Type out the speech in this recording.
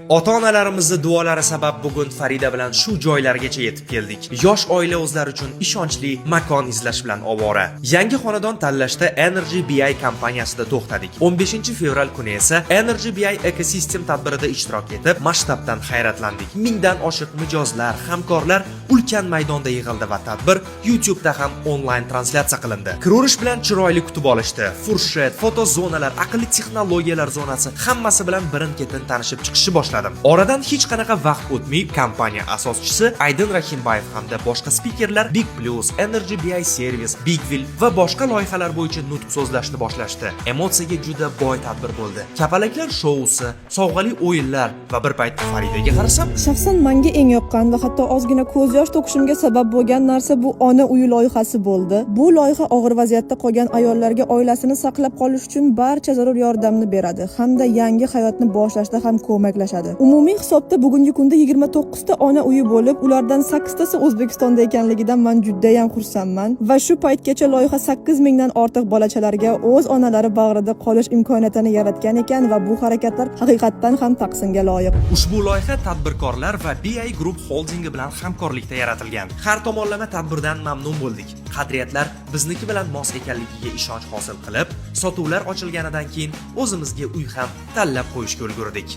Ota-onalarimizni duolari sabab bugun Farida bilan shu joylargacha yetib keldik. Yosh oila o'zlari uchun ishonchli makon izlash bilan ovora. Yangi xonadon tanlashda Energy BI kompaniyasida to'xtadik. 15 fevral kuni esa Energy BI Ecosystem tadbirida ishtirok etib, masshtabdan hayratlandik. Mingdan oshiq mijozlar, hamkorlar ulkan maydonda yig'ildi va tadbir YouTube'da ham onlayn translyatsiya qilindi. Kirurish bilan chiroyli kutib olishdi. Furshet, foto zonalar, aqlli texnologiyalar zonasi hammasi bilan birin-ketin tanishib chiqishni boshladim. Oradan hech qanaqa vaqt o'tmay kompaniya asoschisi Aydin Rahimbayev hamda boshqa spikerlar Big Plus, Energy BI Service, Bigwheel va boshqa loyihalar bo'yicha nutq so'zlashni boshlashdi. Emotsiyaga juda boy tadbir bo'ldi. Kapalaklar shousi, sovg'ali o'yinlar va bir payt Faridaga qarasam, shaxsan menga eng yoqqan va hatto ozgina ko'z yosh to'kishimga sabab bo'lgan narsa bu ona uyi loyihasi bo'ldi. Bu loyiha og'ir vaziyatda qolgan ayollarga oilasini saqlab qolish uchun barcha zarur yordamni beradi hamda yangi hayotni boshlashda ham ko'maklashadi. Umumiy hisobda bugungi kunda 29 ta ona uyi bo'lib, ulardan 8 tasi O'zbekistonda ekanligidan men juda ham xursandman va shu paytgacha loyiha 8 mingdan ortiq bolachalarga o'z onalari bag'rida qolish imkoniyatini yaratgan ekan va bu harakatlar haqiqatdan ham tahsinga loyiq. Ushbu loyiha tadbirkorlar va BI Group holdingi bilan hamkorlikda yaratilgan. Har tomonlama tadbirdan mamnun bo'ldik. Qadriyatlar bizniki bilan mos ekanligiga ishonch hosil qilib, sotuvlar ochilganidan keyin o'zimizga uy ham tanlab qo'yishga ulgurdik.